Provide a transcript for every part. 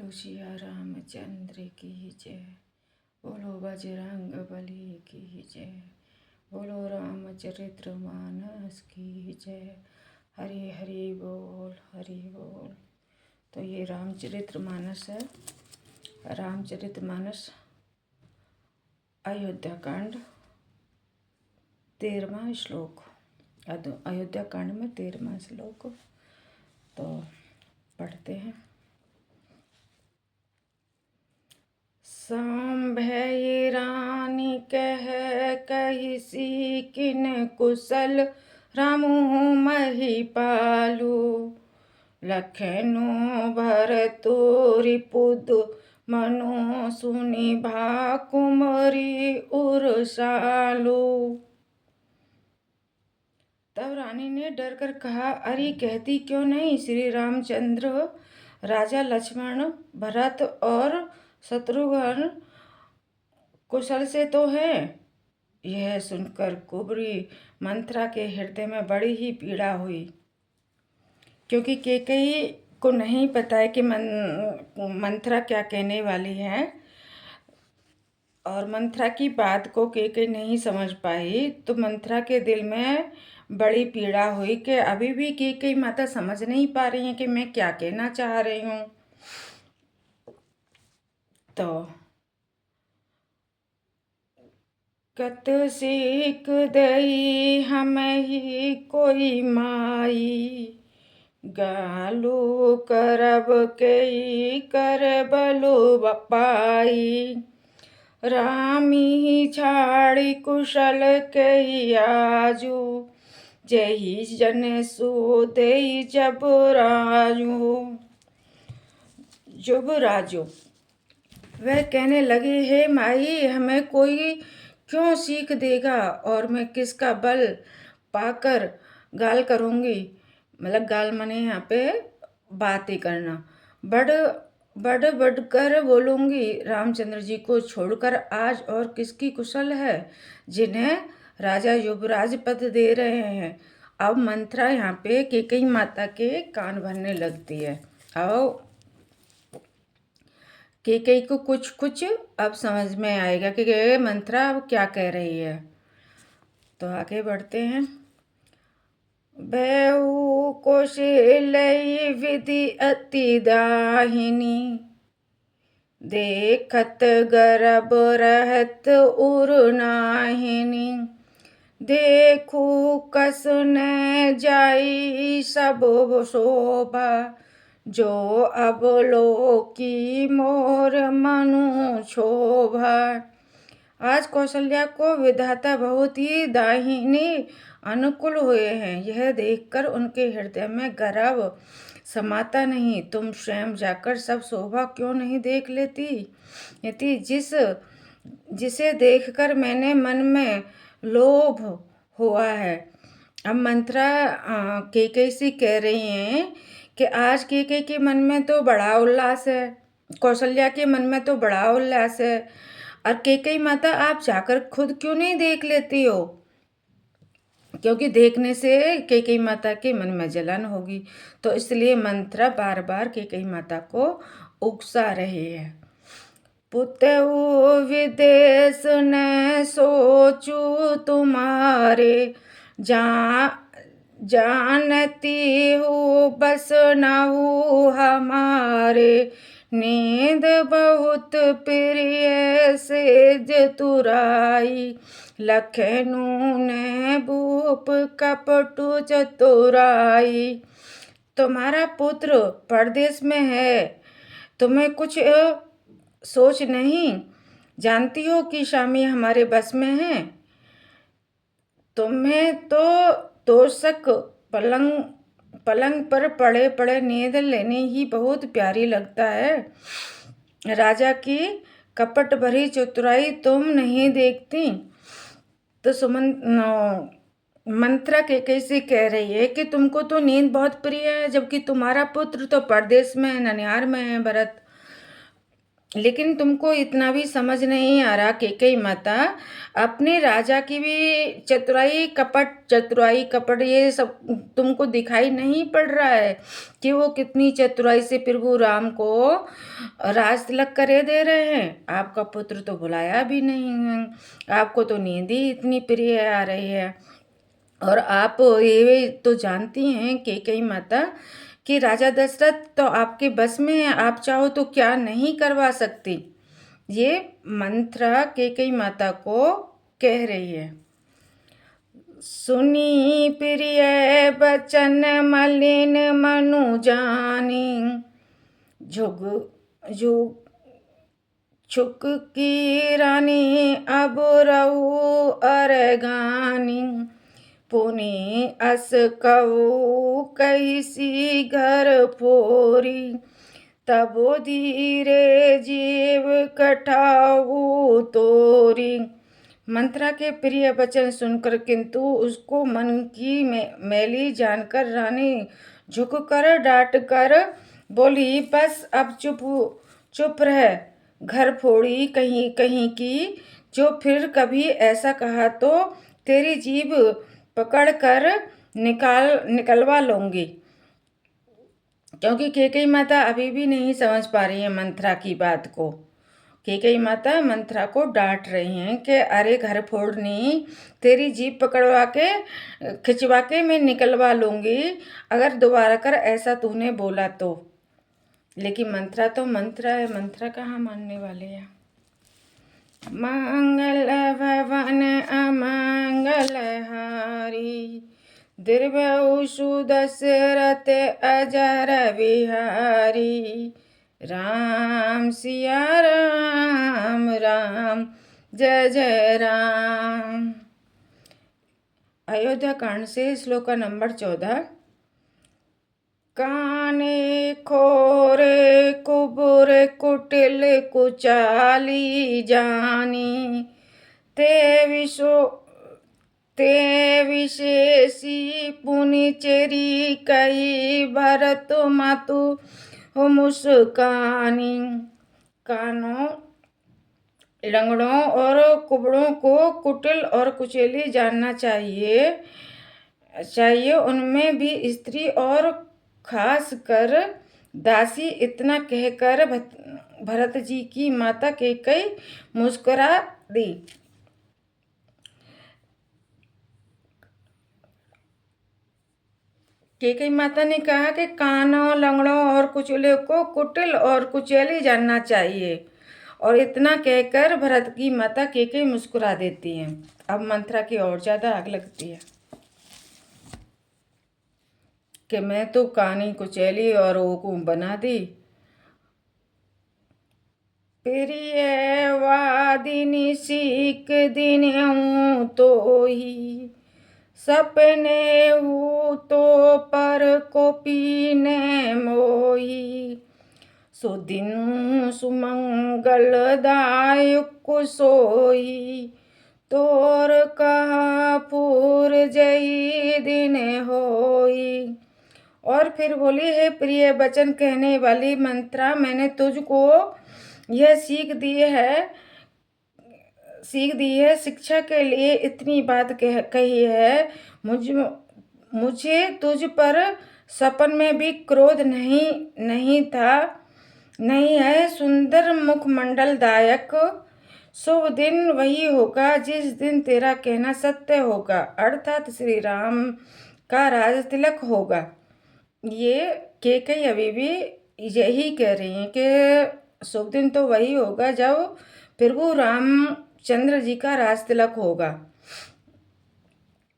बोलो सिया रामचंद्र की जय। बोलो बजरंग बली की जय। बोलो रामचरित्र मानस की जय। हरि हरि बोल हरि बोल। तो ये रामचरित्र मानस है। रामचरित्र मानस अयोध्या कांड 13वां श्लोक। अयोध्या कांड में 13वां श्लोक। तो पढ़ते हैं। सांभई रानी कह कहिसी किन कुशल रामु महिपालु। लखनु भरतु रिपुद मनु सुनि भाकुमरी उर्सालु। तब रानी ने डर कर कहा, अरे कहती क्यों नहीं? श्री रामचंद्र राजा लक्ष्मण भरत और शत्रुघ्न कुशल से तो है। यह सुनकर कुबरी मंथरा के हृदय में बड़ी ही पीड़ा हुई, क्योंकि कैकेयी को नहीं पता है कि मंथरा क्या कहने वाली है, और मंथरा की बात को कैकेयी नहीं समझ पाई। तो मंथरा के दिल में बड़ी पीड़ा हुई कि अभी भी कैकेयी माता समझ नहीं पा रही है कि मैं क्या कहना चाह रही हूँ। तो कत सीख दई हमें ही कोई माई। गालू करब कई कर बलु बपाई। रामी छाड़ी कुशल कई आजू। जही जन सो दई जब राजू। जुब राजू वह कहने लगे, हे माई, हमें कोई क्यों सीख देगा और मैं किसका बल पाकर गाल करूँगी। मतलब गाल माने यहाँ पे बातें करना। बढ़ कर बोलूँगी। रामचंद्र जी को छोड़कर आज और किसकी कुशल है जिन्हें राजा युवराज पद दे रहे हैं। अब मंथरा यहाँ पे कैकेयी माता के कान भरने लगती है। अब कैकेयी को कुछ अब समझ में आएगा कि मंथरा अब क्या कह रही है। तो आगे बढ़ते हैं। बेहू कौशलई विधि अति दाहिनी। देखत गर्भ रहत उर नाहिनी। देखू कस न जाई सब शोभा। जो अब लोकी मोर मनु शोभा। आज कौशल्या को विधाता बहुत ही दाहिनी अनुकूल हुए हैं। यह देखकर उनके हृदय में गर्व समाता नहीं। तुम स्वयं जाकर सब शोभा क्यों नहीं देख लेती? जिसे देखकर मैंने मन में लोभ हुआ है। अब मंथरा कैकेयी से कह रही हैं कि आज कैकेयी के मन में तो बड़ा उल्लास है, कौशल्या के मन में तो बड़ा उल्लास है, और कैकेयी माता आप जाकर खुद क्यों नहीं देख लेती हो? क्योंकि देखने से कैकेयी माता के मन में जलन होगी। तो इसलिए मंथरा बार बार कैकेयी माता को उकसा रही है। पुतहु विदेश न सोचू तुम्हारे। जानती हूँ बस न हूँ हमारे। नींद बहुत प्रिय सेज तुराई। लखनऊ ने भूप कपटु चतुराई। तुम्हारा पुत्र परदेश में है, तुम्हें कुछ सोच नहीं। जानती हो कि स्वामी हमारे बस में है। तुम्हें तो तोषक पलंग पर पड़े पड़े नींद लेनी ही बहुत प्यारी लगता है। राजा की कपट भरी चतुराई तुम नहीं देखती। तो मंथरा कैकेयी से कह रही है कि तुमको तो नींद बहुत प्रिय है, जबकि तुम्हारा पुत्र तो परदेश में है, ननिहाल में है भरत। लेकिन तुमको इतना भी समझ नहीं आ रहा कैकेयी माता, अपने राजा की भी चतुराई कपट ये सब तुमको दिखाई नहीं पड़ रहा है कि वो कितनी चतुराई से प्रभु राम को राज तिलक करे दे रहे हैं। आपका पुत्र तो बुलाया भी नहीं है, आपको तो नींद ही इतनी प्रिय आ रही है। और आप ये तो जानती हैं कैकेयी माता कि राजा दशरथ तो आपके बस में है, आप चाहो तो क्या नहीं करवा सकती। ये मंत्रा कैकेयी माता को कह रही है। सुनी प्रिय बचन मलिन मनु जानी, झुग झुग छुक की रानी अब रहू अरगानी, पुनि अस कहू कैसी घर फोरी, तबो धीरे जीव कठाऊ तोरी। मंत्रा के प्रिय वचन सुनकर किंतु उसको मन की मैली जानकर रानी झुककर डांट कर बोली, बस अब चुप रह, घर फोड़ी कहीं कहीं की, जो फिर कभी ऐसा कहा तो तेरी जीभ पकड़ कर निकलवा लूंगी। क्योंकि कैकेयी माता अभी भी नहीं समझ पा रही है मंत्रा की बात को। कैकेयी माता मंत्रा को डांट रही हैं कि अरे घर फोड़नी, तेरी जीभ पकड़वा के खिंचवा के मैं निकलवा लूंगी अगर दोबारा कर ऐसा तूने बोला तो। लेकिन मंत्रा तो मंत्रा है, मंत्रा कहाँ मानने वाले हैं। मंगल भवन अमंगल हारी, दीर्घऊ सुदशरथ अजर बिहारी, राम सिया राम राम जय जय राम। अयोध्या कांड से श्लोक नंबर 14। काने खोरे कुबुर कुटिल कुचाली जानी, ते विशेषी पुनि चेरी कही भरत मातु मुस्कानी। कानों लंगड़ों और कुबड़ों को कुटिल और कुचेली जानना चाहिए, उनमें भी स्त्री और खास कर दासी। इतना कहकर भरत जी की माता कैकेयी मुस्कुरा दी। कैकेयी माता ने कहा कि कानों लंगड़ों और कुचले को कुटिल और कुचेली जानना चाहिए, और इतना कहकर भरत की माता कैकेयी मुस्कुरा देती हैं। अब मंत्रा की और ज्यादा आग लगती है कि मैं तो कानी कुचैली और वो को बना दी। प्रिय वादिनी सीख दिन हूँ तो ही, सपने हूँ तो पर को पीने मोही, सुदिन सुमंगल दायक सोई, तोर कहा पूर जई दिन होई। और फिर बोली, हे प्रिय वचन कहने वाली मंत्रा, मैंने तुझको यह सीख दी है, शिक्षा के लिए इतनी बात कही है। मुझे तुझ पर सपन में भी क्रोध नहीं है। सुंदर मुखमंडल दायक शुभ दिन वही होगा जिस दिन तेरा कहना सत्य होगा, अर्थात श्री राम का राज तिलक होगा। ये कैकेयी अभी भी यही कह रही हैं कि शुभ दिन तो वही होगा जब प्रभु रामचंद्र जी का राज तिलक होगा।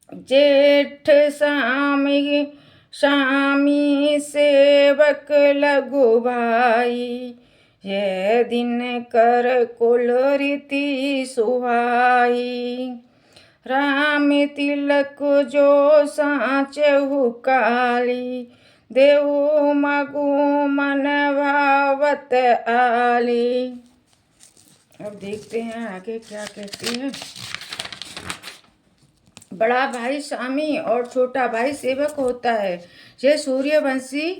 जेठ स्वामी सेवक लघु भाई, ये दिन कर कुल रीति सुहाई, राम तिलक जो साचहु काली, देहु मगु मन भावत आली। अब देखते हैं आगे क्या कहती है। बड़ा भाई स्वामी और छोटा भाई सेवक होता है। यह सूर्यवंशी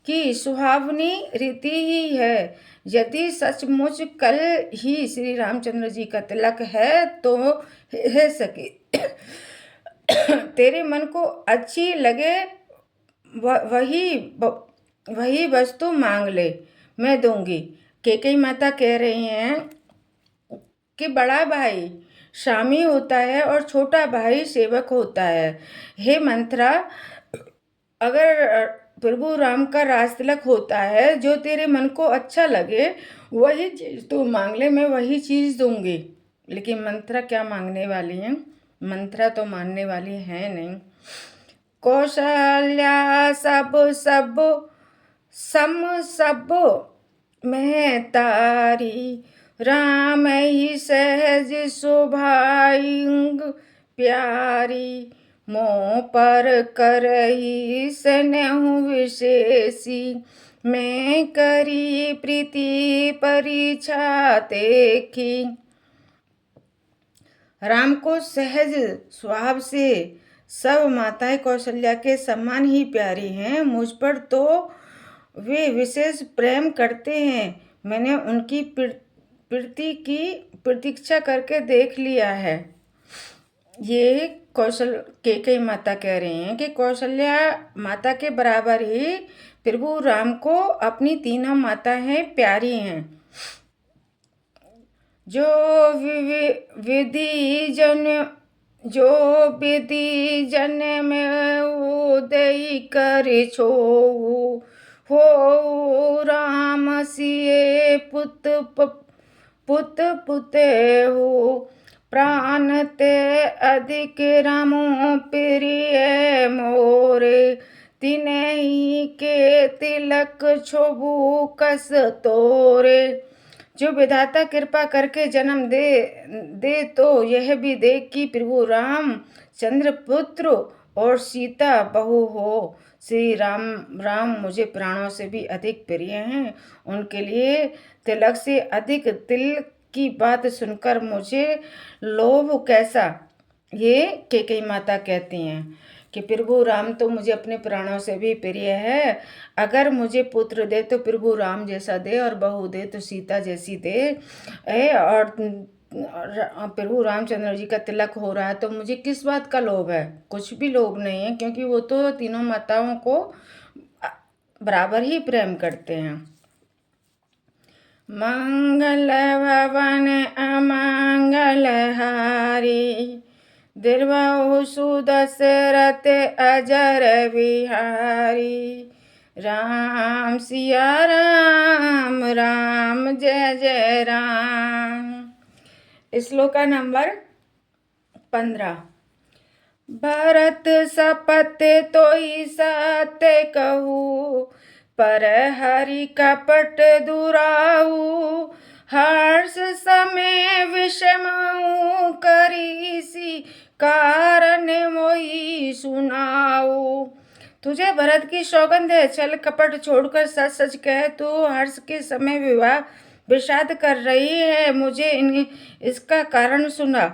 की सुहावनी रीति ही है। यदि सचमुच कल ही श्री रामचंद्र जी का तिलक है तो हे सखी तेरे मन को अच्छी लगे वही वस्तु मांग ले, मैं दूंगी। केकई माता कह रही हैं कि बड़ा भाई स्वामी होता है और छोटा भाई सेवक होता है। हे मंथरा, अगर प्रभु राम का राज तिलक होता है, जो तेरे मन को अच्छा लगे वही चीज तू मांग ले, मैं वही चीज दूंगी। लेकिन मंथरा क्या मांगने वाली है? मंथरा तो मानने वाली है नहीं। कौशल्या सब सब सब में तारी, राम ही सहज शोभांग प्यारी, मोह पर करही स्नेहु विशेषी, मैं करी प्रीति परीक्षा देखी। राम को सहज स्वभाव से सब माताएं कौशल्या के समान ही प्यारी हैं। मुझ पर तो वे विशेष प्रेम करते हैं। मैंने उनकी प्रीति की प्रतीक्षा करके देख लिया है। ये केकई माता कह रही हैं कि कौशल्या माता के बराबर ही प्रभु राम को अपनी तीनों माताएं प्यारी हैं। जो विधि जन में उदय कर छो, हो राम सिए पुत हो, प्राण ते अधिक रामो प्रिय मोरे, तिन्हीं के तिलक छोबू कस तोरे। जो विधाता कृपा करके जन्म दे तो यह भी देख कि प्रभु राम चंद्र पुत्र और सीता बहू हो। श्री राम मुझे प्राणों से भी अधिक प्रिय हैं। उनके लिए तिलक से अधिक तिल की बात सुनकर मुझे लोभ कैसा। ये केकई माता कहती हैं कि प्रभु राम तो मुझे अपने प्राणों से भी प्रिय है। अगर मुझे पुत्र दे तो प्रभु राम जैसा दे, और बहू दे तो सीता जैसी दे। और प्रभु रामचंद्र जी का तिलक हो रहा है तो मुझे किस बात का लोभ है? कुछ भी लोभ नहीं है, क्योंकि वो तो तीनों माताओं को बराबर ही प्रेम करते हैं। मंगल भवन अमंगल हारी, दीर्घौ सुदशरथ अजर बिहारी, राम सिया राम राम जय जय राम। श्लोक नंबर 15। भरत सपत तोई सत्य कहू, पर हरि कपट दुराऊ, हर्ष समय विषमऊ करीसी, कारण मोही सुनाऊ। तुझे भरत की सौगंध है, छल कपट छोड़कर सच सच कह। तू हर्ष के समय विवाह विषाद कर रही है, मुझे इसका कारण सुना।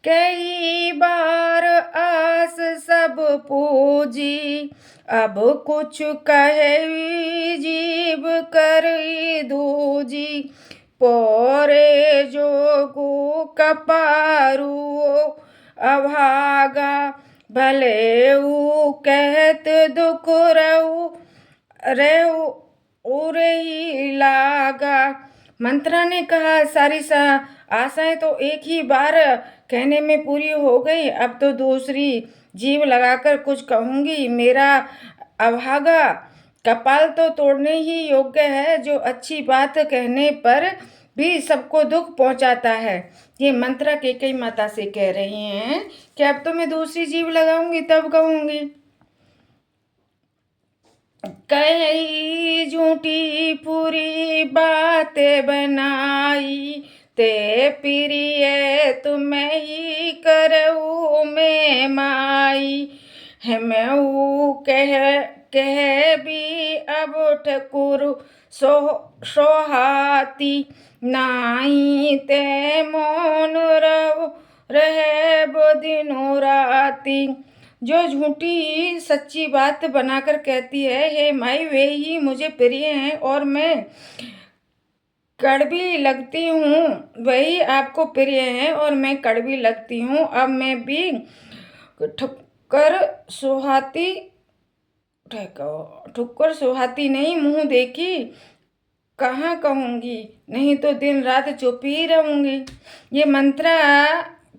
कई बार आस सब पूजी, अब कुछ कहे जीव कर दूजी, पोरे जोगु कपारू अभागा, भले ऊ कहत दुख रहू उरही लागा। मंत्रा ने कहा, सारी आशाएं तो एक ही बार कहने में पूरी हो गई, अब तो दूसरी जीव लगाकर कुछ कहूंगी। मेरा अभागा कपाल तो तोड़ने ही योग्य है, जो अच्छी बात कहने पर भी सबको दुख पहुंचाता है। ये मंत्रा केकई माता से कह रही हैं कि अब तो मैं दूसरी जीव लगाऊंगी तब कहूंगी। कई झूठी पूरी बातें बनाई, ते प्रिय तुम्हें ही करूँ मैं माई। मैं कह भी अब ठकुर सोहाती, नाई ते मौन रहे दिनो राती। जो झूठी सच्ची बात बनाकर कहती है हे माई वे ही मुझे प्रिय हैं और मैं कड़वी लगती हूँ, वही आपको प्रिय है और मैं कड़वी लगती हूँ। अब मैं भी ठुक्कर सुहाती ठुक्कर सुहाती नहीं, मुंह देखी कहाँ कहूँगी, नहीं तो दिन रात चुप ही रहूँगी। ये मंत्रा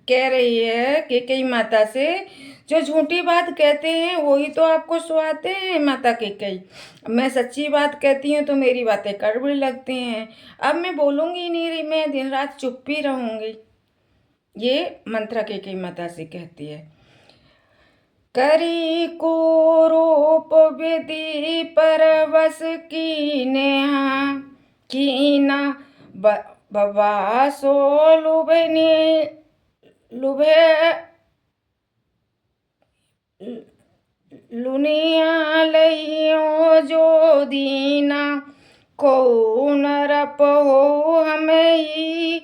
कह रही है कैकेयी माता से, जो झूठी बात कहते हैं वही तो आपको सुहाते हैं माता कैकेयी। मैं सच्ची बात कहती हूँ तो मेरी बातें कड़वी लगती हैं। अब मैं बोलूँगी नहीं रही, मैं दिन रात चुप ही रहूँगी। ये मंत्रा कैकेयी माता से कहती है। करी को रूप विधि परवश की नेहा कीना बवासो लुभने लुभे लुनिया लइयो जो दीना को नरप हो हमें ही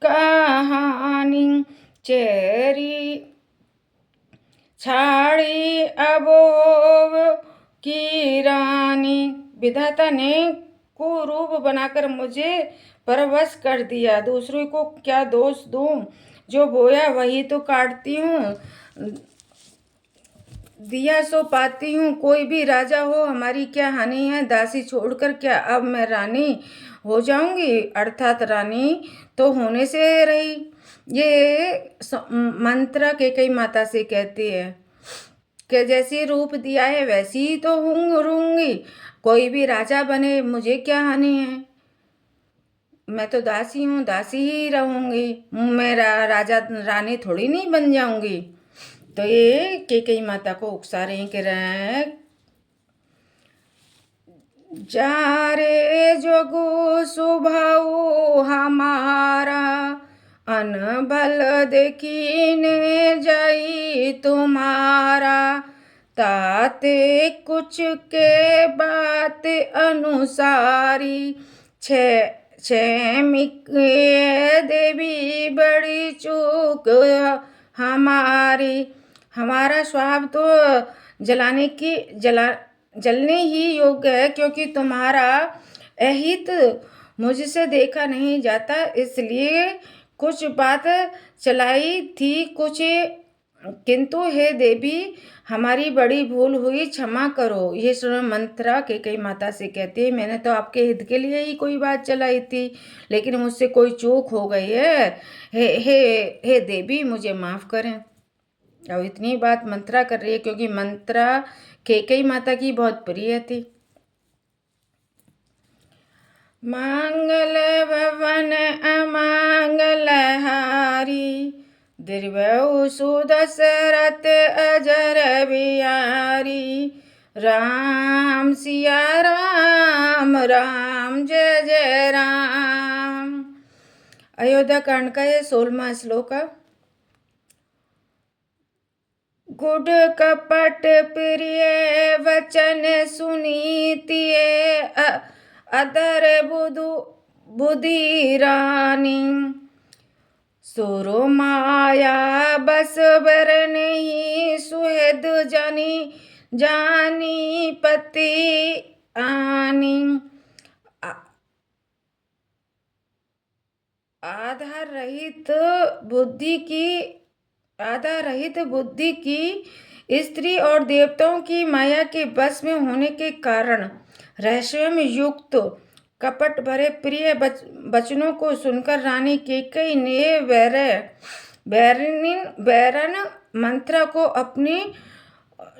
कहानी चेरी छाड़ी अबोव की रानी। विधाता ने कुरूप बनाकर मुझे परवश कर दिया, दूसरों को क्या दोष दूं, जो बोया वही तो काटती हूँ, दिया सो पाती हूँ। कोई भी राजा हो हमारी क्या हानि है, दासी छोड़कर क्या अब मैं रानी हो जाऊंगी, अर्थात रानी तो होने से रही। ये मंत्रा कैकेयी माता से कहती है कि जैसी रूप दिया है वैसी ही तो रहूंगी, कोई भी राजा बने मुझे क्या हानि है, मैं तो दासी हूँ, दासी ही रहूंगी, मैं राजा रानी थोड़ी नहीं बन जाऊंगी। तो ये कैकेयी माता को उकसा रही कह रहे हैं, जा रे जोगु स्वभाव हमारा, अनबल देखीने जाई तुम्हारा, ताते कुछ के बात अनुसारी, छेमिक देवी बड़ी चूक हमारी। हमारा स्वभाव तो जलने ही योग्य है, क्योंकि तुम्हारा अहित मुझसे देखा नहीं जाता, इसलिए कुछ बात चलाई थी कुछ, किंतु हे देवी हमारी बड़ी भूल हुई, क्षमा करो। ये सुनो मंत्रा कैकेयी माता से कहती है, मैंने तो आपके हित के लिए ही कोई बात चलाई थी, लेकिन मुझसे कोई चूक हो गई है, हे देवी मुझे माफ करें। अब इतनी बात मंत्रा कर रही है क्योंकि मंत्रा कैकेयी माता की बहुत प्रिय थी। मांगल भवन अमांगल हारी, दीर्घौ सुदशरथ अजर बिहारी, राम सिया राम राम जय जय राम। अयोध्या कांड का ये 16वां श्लोक है। गुड कपट प्रिय वचन सुनीति, अदर बुद्धि रानी, सुरु माया बस बर नहीं, सुहद जानी पति आनी। आधार रहित बुद्धि की स्त्री और देवताओं की माया के बस में होने के कारण रहस्य में युक्त कपट भरे प्रिय वचनों को सुनकर रानी कैकेयी ने बैरन मंत्रा को अपनी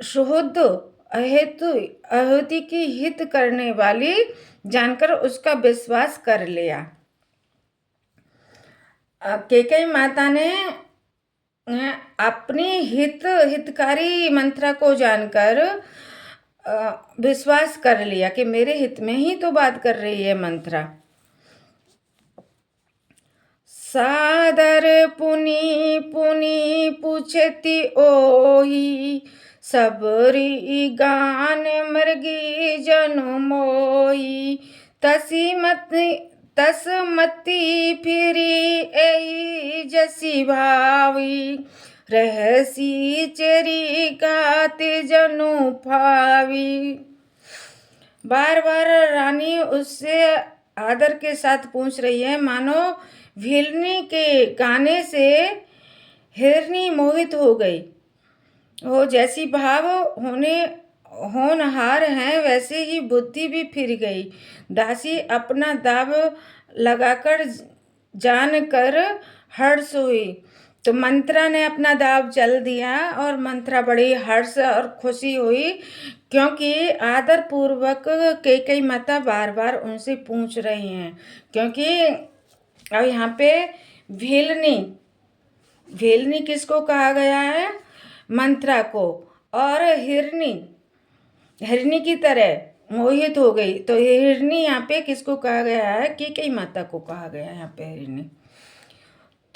सुहृद अहुति की हित करने वाली जानकर उसका विश्वास कर लिया। कैकेयी माता ने अपनी हितकारी मंत्रा को जानकर विश्वास कर लिया कि मेरे हित में ही तो बात कर रही है मंत्रा। सादर पुनी पुनी पूछती ओही, सबरी गान मृगी जनु मोही, तसमती फिरी एही जसी भावी, रहसी चेरी गाते जनु फावी। बार बार रानी उससे आदर के साथ पूछ रही है, मानो भिलनी के गाने से हिरनी मोहित हो गई हो। जैसी भाव होनहार हैं वैसे ही बुद्धि भी फिर गई। दासी अपना दाव लगाकर जान कर हर्ष हुई। तो मंत्रा ने अपना दाव चल दिया और मंत्रा बड़ी हर्ष और खुशी हुई, क्योंकि आदर पूर्वक कैकेयी माता बार बार उनसे पूछ रही हैं। क्योंकि अब यहाँ पे भेलनी किसको कहा गया है? मंत्रा को। और हिरनी की तरह मोहित हो गई। तो हिरनी यहाँ पे किसको कहा गया है? कैकेयी माता को कहा गया है यहाँ पे हिरनी।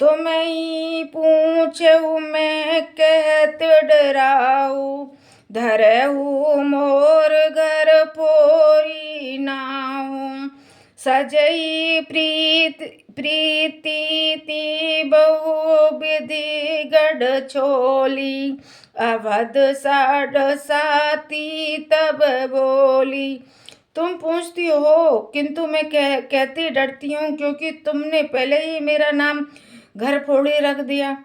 तो मैं ही पूछू मैं कहत डराऊ, धरहु मोर घर फोरी नाऊ। सजई प्रीति बहु विधि गढ़ छोली, अवध साढ़ साती तब बोली। तुम पूछती हो किंतु मैं कहती डरती हूँ, क्योंकि तुमने पहले ही मेरा नाम घर फोड़ी रख दिया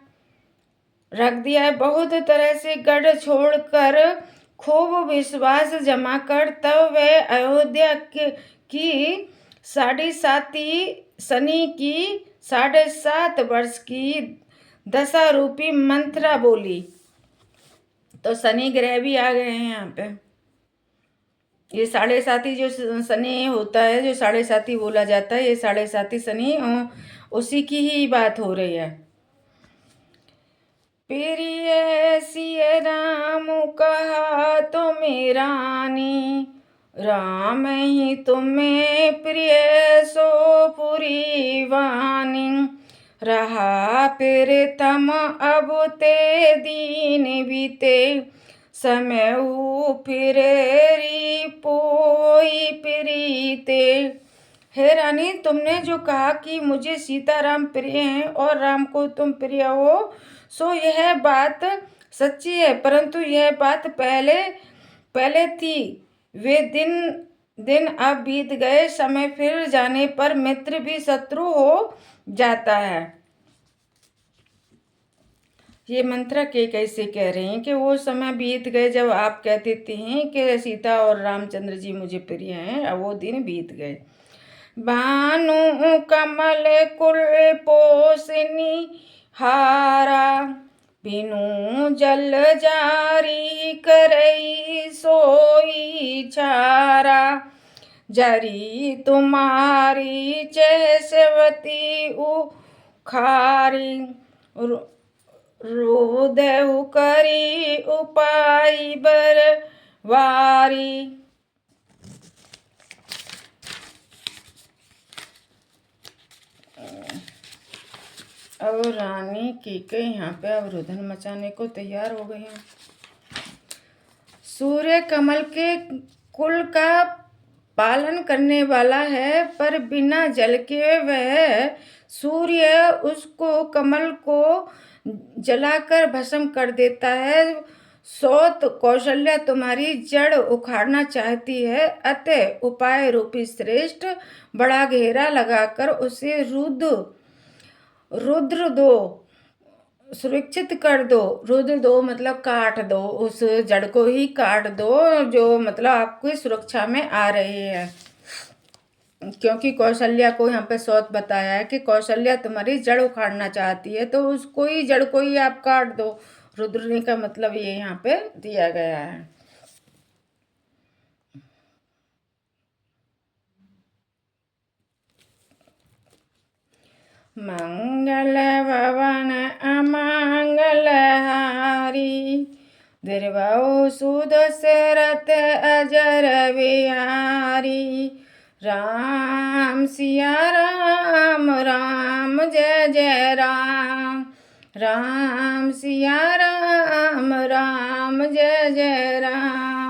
है। बहुत तरह से गढ़ छोड़कर खूब विश्वास जमा कर तब वह अयोध्या की 7.5 वर्ष की दशा रूपी मंत्रा बोली। तो शनि ग्रह भी आ गए हैं यहाँ पे। ये 7.5 जो शनि होता है, जो 7.5 बोला जाता है, ये 7.5 शनि उसी की ही बात हो रही है। प्रिय सिय राम कहा तुम्हें रानी, राम ही तुम्हें प्रिय सो पुरी वानी। रहा प्रीतम अब ते दीन बीते, समय फिर पोई प्रीते। हे रानी, तुमने जो कहा कि मुझे सीताराम प्रिय हैं और राम को तुम प्रिय हो, सो यह बात सच्ची है, परंतु यह बात पहले थी। वे दिन अब बीत गए, समय फिर जाने पर मित्र भी शत्रु हो जाता है। ये मंत्रा कैसे कह रही हैं कि वो समय बीत गए जब आप कहती थी कि सीता और रामचंद्र जी मुझे प्रिय हैं, अब वो दिन बीत गए। भानु कमल कुल पोषनी हारा, बिनु जल जारी करई सोई चारा। जरी तुम्हारी चैसवती उखारी, रोदहु करी उपाय बरवारी। अब रानी कैकेयी यहाँ पे अवरोधन मचाने को तैयार हो गई हैं। सूर्य कमल के कुल का पालन करने वाला है, पर बिना जल के वह सूर्य उसको कमल को जलाकर भस्म कर देता है। सौत कौशल्या तुम्हारी जड़ उखाड़ना चाहती है, अतः उपाय रूपी श्रेष्ठ बड़ा घेरा लगाकर उसे रुद्र दो, सुरक्षित कर दो। रुद्र दो मतलब काट दो, उस जड़ को ही काट दो जो मतलब आपकी सुरक्षा में आ रही है। क्योंकि कौशल्या को यहाँ पे सौत बताया है कि कौशल्या तुम्हारी जड़ उखाड़ना चाहती है, तो उसको ही जड़ को ही आप काट दो। रुद्रनी का मतलब ये यहाँ पे दिया गया है। मंगल भवन अमंगल हारी, दीर्घौ सुदशरथ अजर बिहारी। राम सिया राम, राम जय जय राम। राम सिया राम, राम जय जय राम।